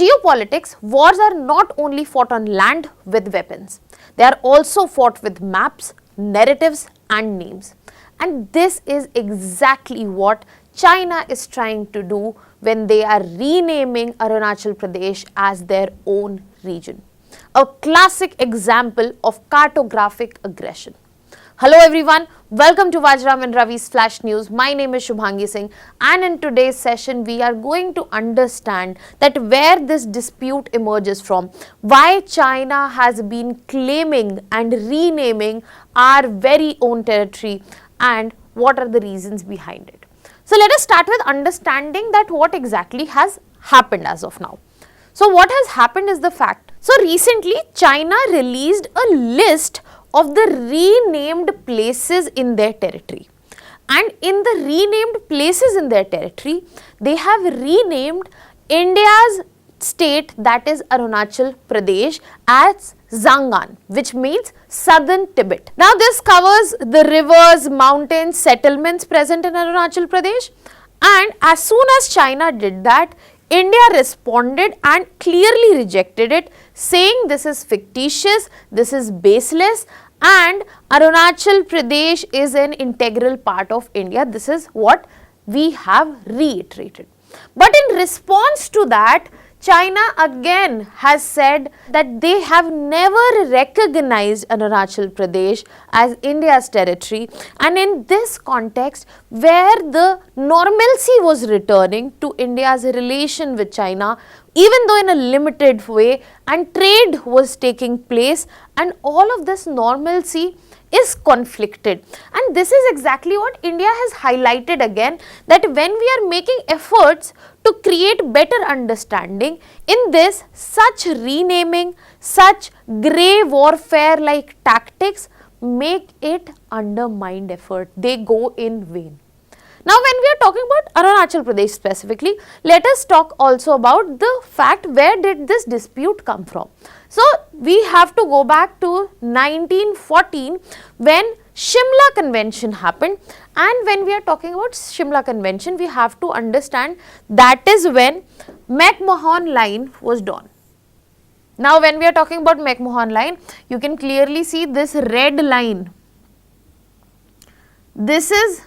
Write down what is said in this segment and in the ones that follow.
geopolitics, wars are not only fought on land with weapons, they are also fought with maps, narratives and names. And this is exactly what China is trying to do when they are renaming Arunachal Pradesh as their own region. A classic example of cartographic aggression. Hello everyone, welcome to Vajiram and Ravi's Flash News. My name is Shubhangi Singh, and in today's session we are going to understand that where this dispute emerges from, why China has been claiming and renaming our very own territory, and what are the reasons behind it. So let us start with understanding that what exactly has happened as of now. So what has happened is the fact. So recently China released a list of the renamed places in their territory, and in the renamed places in their territory, they have renamed India's state, that is Arunachal Pradesh, as Zangan, which means southern Tibet. Now this covers the rivers, mountains, settlements present in Arunachal Pradesh, and as soon as China did that, India responded and clearly rejected it, saying this is fictitious, this is baseless, and Arunachal Pradesh is an integral part of India. This is what we have reiterated. But in response to that, China again has said that they have never recognized Arunachal Pradesh as India's territory, and in this context where the normalcy was returning to India's relation with China, even though in a limited way, and trade was taking place, and all of this normalcy is conflicted. And this is exactly what India has highlighted again, that when we are making efforts to create better understanding, in this such renaming, such grey warfare like tactics make it undermined effort, they go in vain. Now when we are talking about Arunachal Pradesh specifically, let us talk also about the fact where did this dispute come from. So we have to go back to 1914 when Shimla Convention happened, and when we are talking about Shimla Convention, we have to understand that is when McMahon Line was drawn. Now when we are talking about McMahon Line, you can clearly see this red line. This is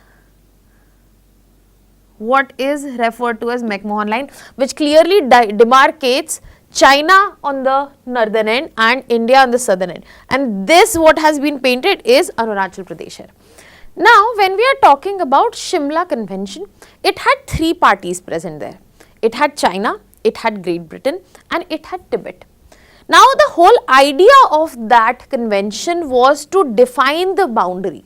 what is referred to as McMahon Line, which clearly demarcates China on the northern end and India on the southern end, and this what has been painted is Arunachal Pradesh here. Now when we are talking about Shimla Convention, it had three parties present there. It had China, it had Great Britain, and it had Tibet. Now the whole idea of that convention was to define the boundary,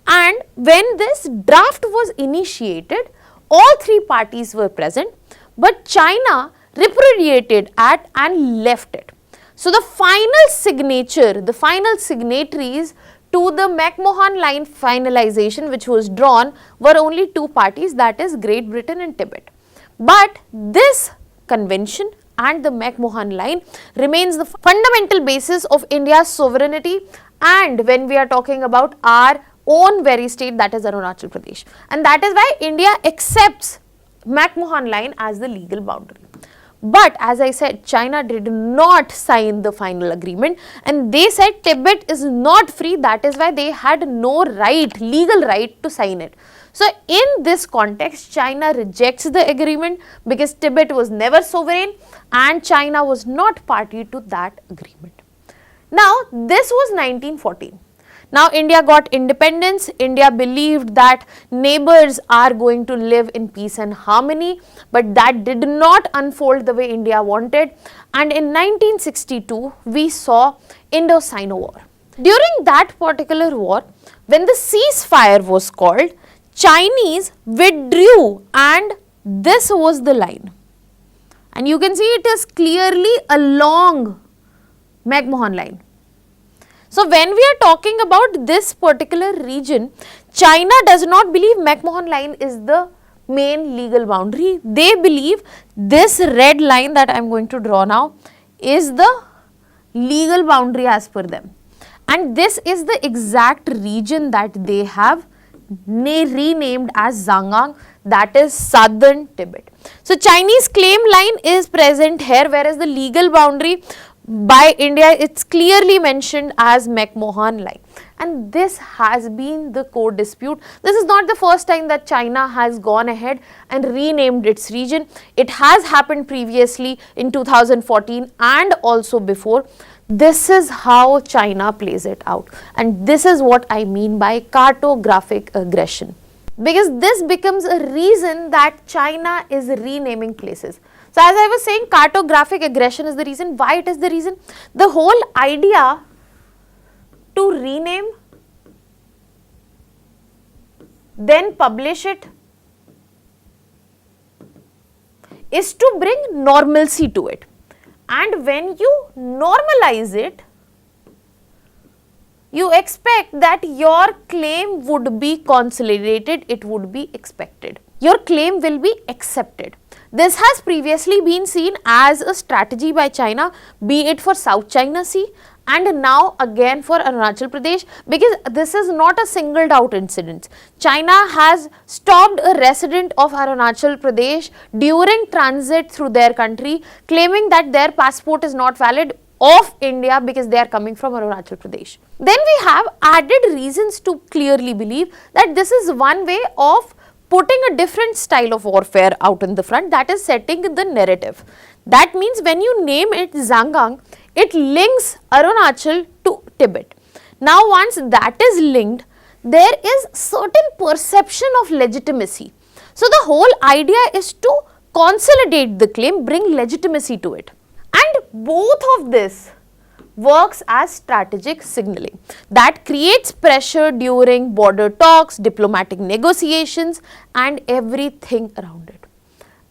and when this draft was initiated, all three parties were present, but China repudiated it and left it. So the final signature, the final signatories to the McMahon Line finalization which was drawn were only two parties, that is Great Britain and Tibet. But this convention and the McMahon Line remains the fundamental basis of India's sovereignty, and when we are talking about our own very state, that is Arunachal Pradesh, and that is why India accepts McMahon Line as the legal boundary. But as I said, China did not sign the final agreement, and they said Tibet is not free, that is why they had no right, legal right to sign it. So in this context, China rejects the agreement because Tibet was never sovereign and China was not party to that agreement. Now this was 1914. Now India got independence. India believed that neighbors are going to live in peace and harmony, but that did not unfold the way India wanted, and in 1962 we saw Indo-Sino War. During that particular war, when the ceasefire was called, Chinese withdrew, and this was the line, and you can see it is clearly along McMahon Line. So when we are talking about this particular region, China does not believe McMahon Line is the main legal boundary. They believe this red line that I am going to draw now is the legal boundary as per them, and this is the exact region that they have renamed as Zangang, that is southern Tibet. So Chinese claim line is present here, whereas the legal boundary by India, it's clearly mentioned as McMahon line, and this has been the core dispute. This is not the first time that China has gone ahead and renamed its region. It has happened previously in 2014 and also before. This is how China plays it out, and this is what I mean by cartographic aggression, because this becomes a reason that China is renaming places. So as I was saying, cartographic aggression is the reason. Why it is the reason? The whole idea to rename, then publish it, is to bring normalcy to it. And when you normalize it, you expect that your claim would be consolidated, it would be expected. Your claim will be accepted. This has previously been seen as a strategy by China, be it for South China Sea and now again for Arunachal Pradesh, because this is not a singled out incident. China has stopped a resident of Arunachal Pradesh during transit through their country, claiming that their passport is not valid of India because they are coming from Arunachal Pradesh. Then we have added reasons to clearly believe that this is one way of putting a different style of warfare out in the front, that is setting the narrative. That means when you name it Zangang, it links Arunachal to Tibet. Now once that is linked, there is certain perception of legitimacy. So the whole idea is to consolidate the claim, bring legitimacy to it. And both of this works as strategic signaling that creates pressure during border talks, diplomatic negotiations and everything around it.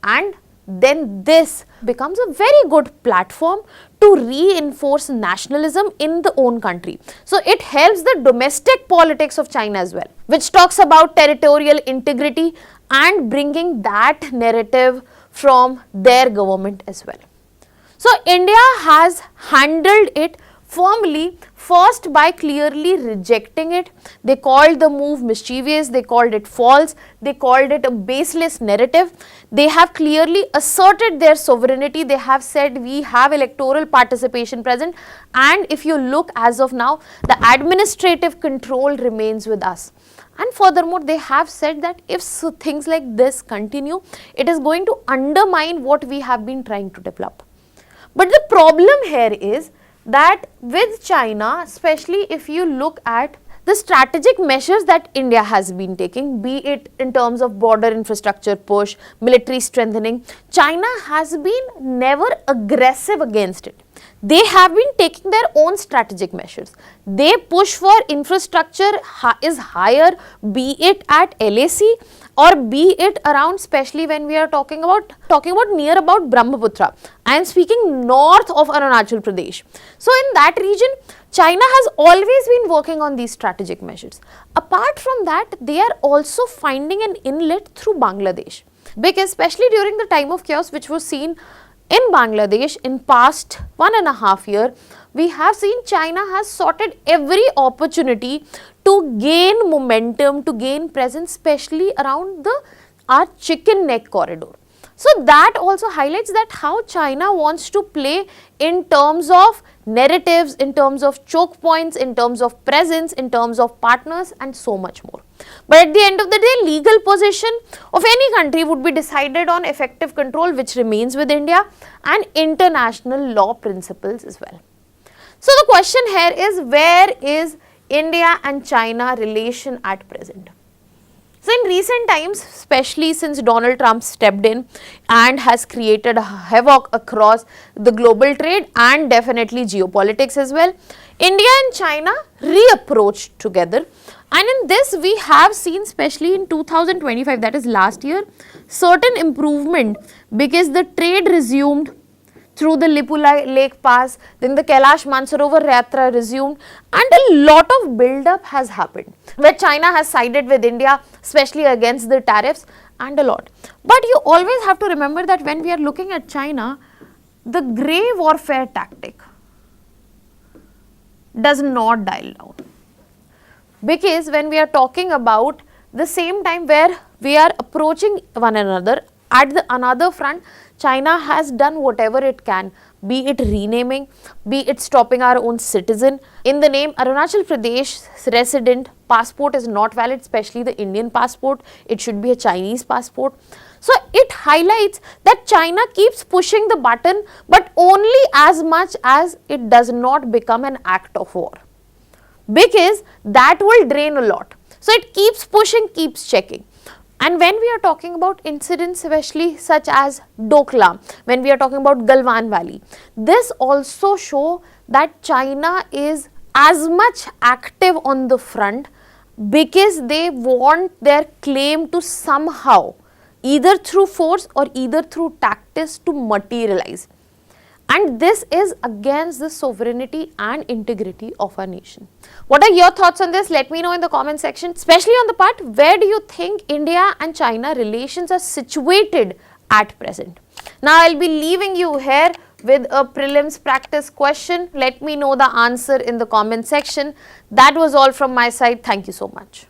And then this becomes a very good platform to reinforce nationalism in the own country. So it helps the domestic politics of China as well, which talks about territorial integrity and bringing that narrative from their government as well. So India has handled it firmly, first by clearly rejecting it. They called the move mischievous, they called it false, they called it a baseless narrative. They have clearly asserted their sovereignty. They have said we have electoral participation present, and if you look as of now, the administrative control remains with us. And furthermore, they have said that if things like this continue, it is going to undermine what we have been trying to develop. But the problem here is that with China, especially if you look at the strategic measures that India has been taking, be it in terms of border infrastructure push, military strengthening, China has been never aggressive against it. They have been taking their own strategic measures. They push for infrastructure is higher, be it at LAC or be it around, especially when we are talking about near about Brahmaputra. I am speaking north of Arunachal Pradesh. So in that region, China has always been working on these strategic measures. Apart from that, they are also finding an inlet through Bangladesh, because especially during the time of chaos which was seen in Bangladesh in past 1.5 years, we have seen China has sorted every opportunity to gain momentum, to gain presence, especially around our chicken neck corridor. So that also highlights that how China wants to play in terms of narratives, in terms of choke points, in terms of presence, in terms of partners and so much more. But at the end of the day, legal position of any country would be decided on effective control, which remains with India, and international law principles as well. So the question here is, where is India and China relation at present? So in recent times, especially since Donald Trump stepped in and has created havoc across the global trade and definitely geopolitics as well, India and China reapproached together. And in this we have seen, especially in 2025, that is last year, certain improvement, because the trade resumed through the Lipula Lake Pass, then the Kailash Mansarovar Yatra resumed, and a lot of build-up has happened, where China has sided with India, especially against the tariffs and a lot. But you always have to remember that when we are looking at China, the grey warfare tactic does not dial down. Because when we are talking about the same time where we are approaching one another. At the another front, China has done whatever it can, be it renaming, be it stopping our own citizen. In the name Arunachal Pradesh resident passport is not valid, especially the Indian passport. It should be a Chinese passport. So it highlights that China keeps pushing the button, but only as much as it does not become an act of war, because that will drain a lot. So it keeps pushing, keeps checking. And when we are talking about incidents, especially such as Doklam, when we are talking about Galwan Valley, this also show that China is as much active on the front, because they want their claim to somehow, either through force or either through tactics, to materialize. And this is against the sovereignty and integrity of our nation. What are your thoughts on this? Let me know in the comment section, especially on the part where do you think India and China relations are situated at present. Now I'll be leaving you here with a prelims practice question. Let me know the answer in the comment section. That was all from my side. Thank you so much.